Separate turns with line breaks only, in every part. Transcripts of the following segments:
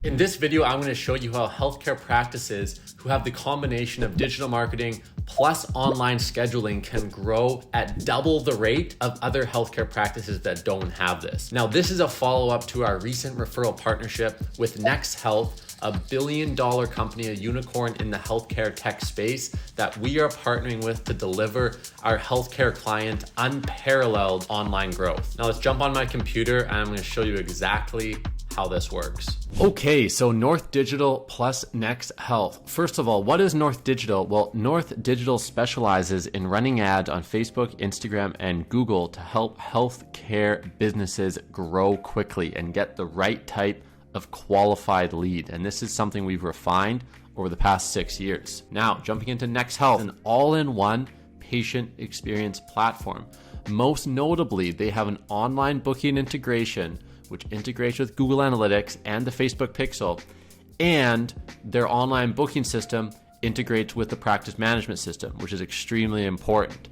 In this video, I'm going to show you how healthcare practices who have the combination of digital marketing plus online scheduling can grow at double the rate of other healthcare practices that don't have this. Now, this is a follow-up to our recent referral partnership with Next Health, a billion-dollar company, a unicorn in the healthcare tech space that we are partnering with to deliver our healthcare client unparalleled online growth. Now let's jump on my computer and I'm going to show you exactly how this works. Okay, so North Digital plus Next Health. First of all, what is North Digital? Well, North Digital specializes in running ads on Facebook, Instagram, and Google to help healthcare businesses grow quickly and get the right type of qualified lead. And this is something we've refined over the past 6 years. Now, jumping into Next Health, an all-in-one patient experience platform. Most notably, they have an online booking integration which integrates with Google Analytics and the Facebook Pixel, and their online booking system integrates with the practice management system, which is extremely important.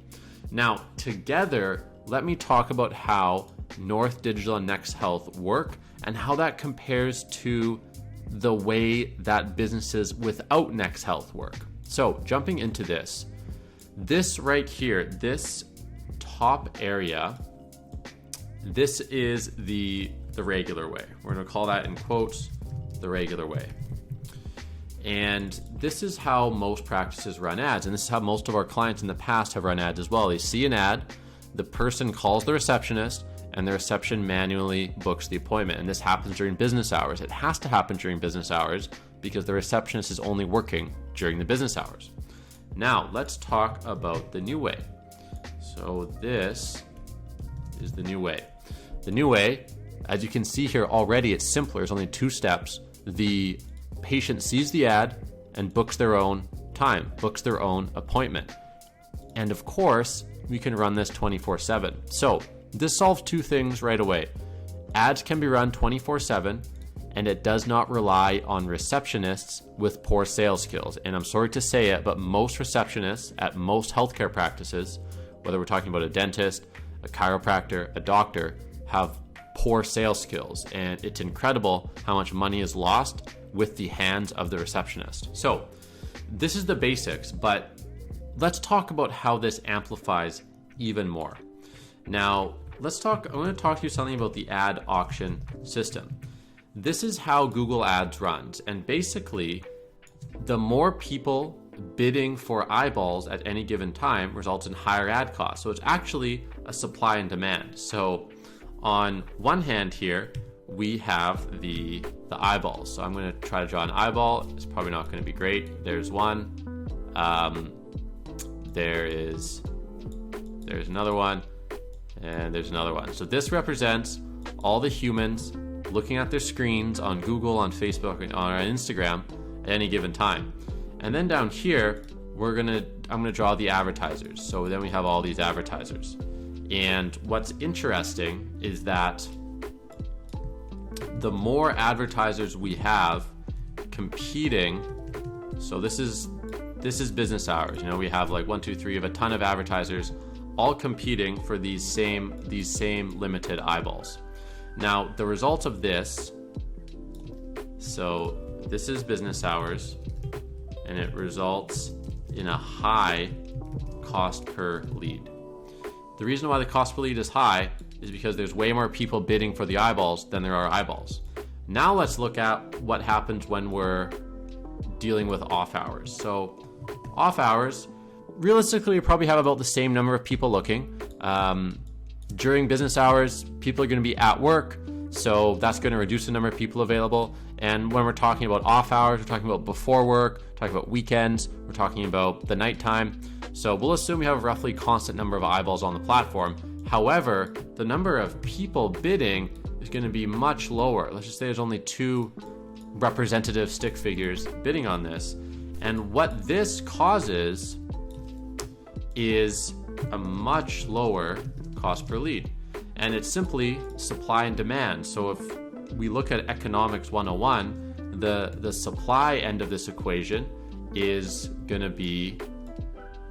Now, together, let me talk about how North Digital and Next Health work and how that compares to the way that businesses without Next Health work. So, jumping into this right here, this top area, this is the regular way. We're going to call that in quotes, the regular way. And this is how most practices run ads. And this is how most of our clients in the past have run ads as well. They see an ad, the person calls the receptionist, and the reception manually books the appointment. And this happens during business hours. It has to happen during business hours because the receptionist is only working during the business hours. Now, let's talk about the new way. So this is the new way. The new way, as you can see here already, it's simpler. It's only 2 steps. The patient sees the ad and books their own time, books their own appointment. And of course, we can run this 24/7. So this solves 2 things right away. Ads can be run 24/7, and it does not rely on receptionists with poor sales skills. And I'm sorry to say it, but most receptionists at most healthcare practices, whether we're talking about a dentist, a chiropractor, a doctor, have poor sales skills, and it's incredible how much money is lost with the hands of the receptionist. So this is the basics, but let's talk about how this amplifies even more. Now, I'm going to talk to you something about the ad auction system. This is how Google Ads runs, and basically, the more people bidding for eyeballs at any given time results in higher ad costs. So it's actually a supply and demand. So on one hand here, we have the eyeballs. So I'm going to try to draw an eyeball. It's probably not going to be great. There's one. There's another one. And there's another one. So this represents all the humans looking at their screens on Google, on Facebook, and on Instagram at any given time. And then down here, I'm gonna draw the advertisers. So then we have all these advertisers. And what's interesting is that the more advertisers we have competing, so this is business hours. You know, we have like 1, 2, 3 of a ton of advertisers all competing for these same limited eyeballs. Now, the results of this, so this is business hours, and it results in a high cost per lead. The reason why the cost per lead is high is because there's way more people bidding for the eyeballs than there are eyeballs. Now let's look at what happens when we're dealing with off hours. So off hours, realistically, we probably have about the same number of people looking. During business hours, people are going to be at work, so that's going to reduce the number of people available. And when we're talking about off hours, we're talking about before work, we're talking about weekends, we're talking about the nighttime. So we'll assume we have a roughly constant number of eyeballs on the platform. However, the number of people bidding is going to be much lower. Let's just say there's only 2 representative stick figures bidding on this. And what this causes is a much lower cost per lead. And it's simply supply and demand. So if we look at economics 101, the supply end of this equation is going to be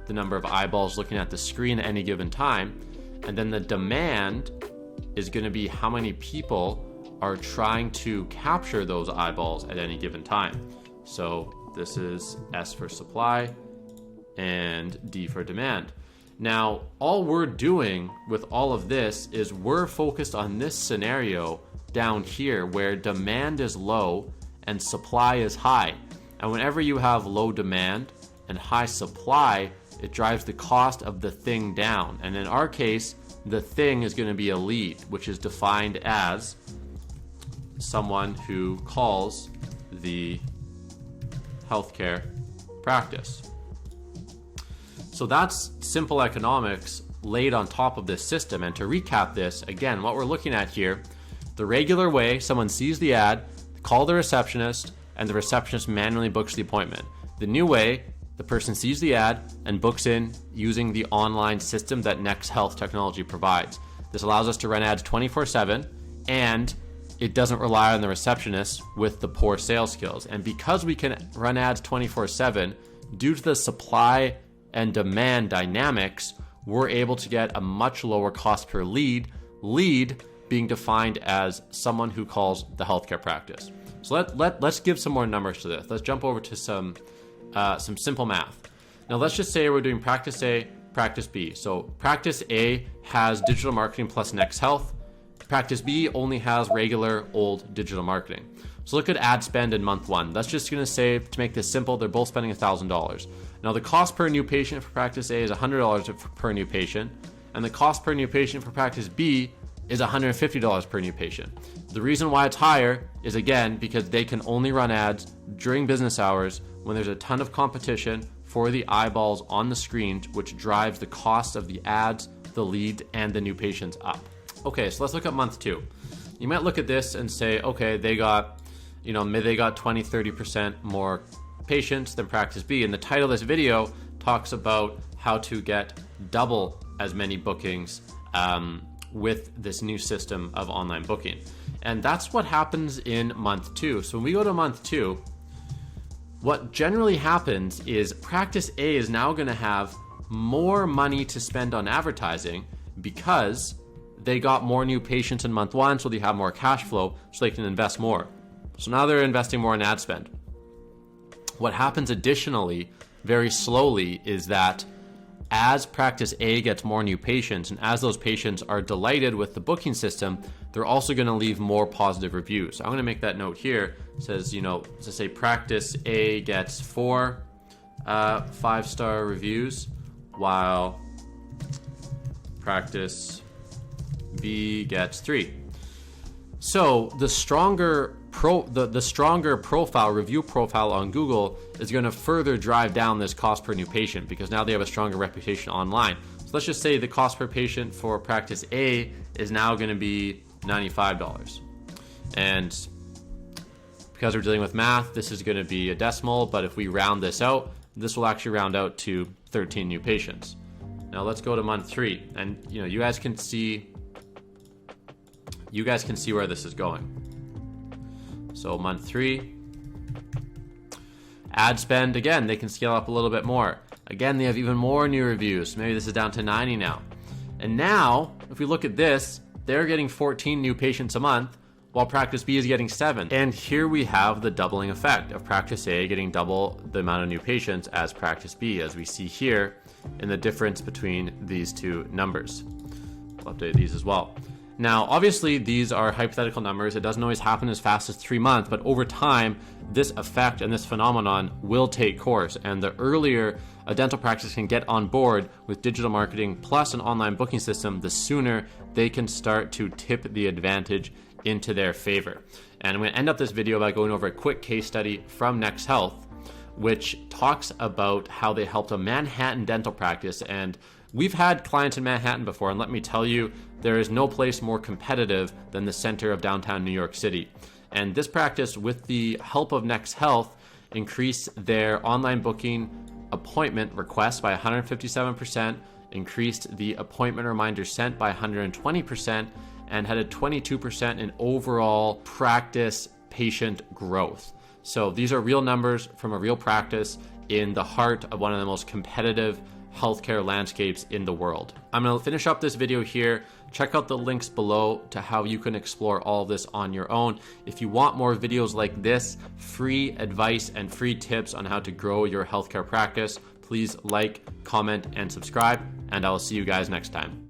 the number of eyeballs looking at the screen at any given time. And then the demand is going to be how many people are trying to capture those eyeballs at any given time. So this is S for supply and D for demand. Now, all we're doing with all of this is we're focused on this scenario down here where demand is low and supply is high. And whenever you have low demand and high supply, it drives the cost of the thing down. And in our case, the thing is going to be a lead, which is defined as someone who calls the healthcare practice. So that's simple economics laid on top of this system. And to recap this, again, what we're looking at here, the regular way, someone sees the ad, call the receptionist, and the receptionist manually books the appointment. The new way, the person sees the ad and books in using the online system that Next Health technology provides. This allows us to run ads 24/7, and it doesn't rely on the receptionist with the poor sales skills. And because we can run ads 24/7, due to the supply and demand dynamics, we're able to get a much lower cost per lead being defined as someone who calls the healthcare practice. So let's give some more numbers to this. Let's jump over to some simple math. Now let's just say we're doing practice A, practice B. So practice A has digital marketing plus Next Health. Practice B only has regular old digital marketing. So look at ad spend in month one. That's just going to say, to make this simple, they're both spending $1,000. Now the cost per new patient for practice A is $100 per new patient, and the cost per new patient for practice B is $150 per new patient. The reason why it's higher is, again, because they can only run ads during business hours when there's a ton of competition for the eyeballs on the screen, which drives the cost of the ads, the lead, and the new patients up. Okay, so let's look at month two. You might look at this and say, okay, they got 20-30% more patients than practice B. And the title of this video talks about how to get double as many bookings with this new system of online booking. And that's what happens in month two. So when we go to month two, what generally happens is practice A is now going to have more money to spend on advertising because they got more new patients in month one, so they have more cash flow, so they can invest more. So now they're investing more in ad spend. What happens additionally, very slowly, is that as practice A gets more new patients, and as those patients are delighted with the booking system, they're also going to leave more positive reviews. So I'm going to make that note here. It says, to say practice A gets 4 5-star reviews, while practice B gets 3. So the stronger review profile on Google is going to further drive down this cost per new patient because now they have a stronger reputation online. So let's just say the cost per patient for practice A is now going to be $95. And because we're dealing with math, this is going to be a decimal, but if we round this out, this will actually round out to 13 new patients. Now let's go to month 3, and you guys can see where this is going. So month 3, ad spend, again, they can scale up a little bit more. Again, they have even more new reviews. Maybe this is down to 90 now. And now, if we look at this, they're getting 14 new patients a month, while practice B is getting 7. And here we have the doubling effect of practice A getting double the amount of new patients as practice B, as we see here in the difference between these two numbers. I'll update these as well. Now, obviously, these are hypothetical numbers. It doesn't always happen as fast as 3 months, but over time, this effect and this phenomenon will take course. And the earlier a dental practice can get on board with digital marketing plus an online booking system, the sooner they can start to tip the advantage into their favor. And I'm going to end up this video by going over a quick case study from Next Health, which talks about how they helped a Manhattan dental practice. And we've had clients in Manhattan before, and let me tell you, there is no place more competitive than the center of downtown New York City. And this practice, with the help of Next Health, increased their online booking appointment requests by 157%, increased the appointment reminders sent by 120%, and had a 22% in overall practice patient growth. So these are real numbers from a real practice in the heart of one of the most competitive healthcare landscapes in the world. I'm gonna finish up this video here. Check out the links below to how you can explore all of this on your own. If you want more videos like this, free advice and free tips on how to grow your healthcare practice, please like, comment, and subscribe, and I will see you guys next time.